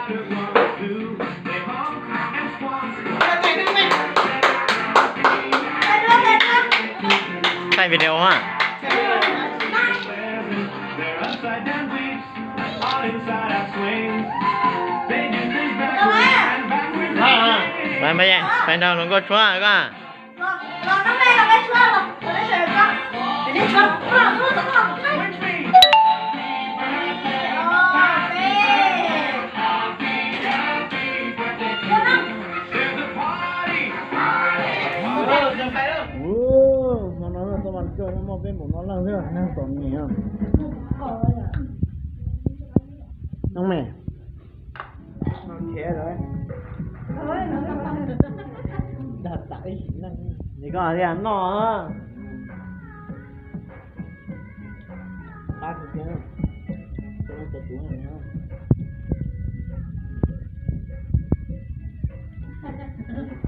ใช่วิดีโออ่ะไปดาวลงก็ชั่วก็มองเป็นหมูน้องล่างเรื่องนั่งสองนี้อ่ะน้องแม่นอนแช่เลยดัดสายนั่งนี่ก็เรียนนอป้าคือเจ้าตัวตัวตัวอย่างเงี้ย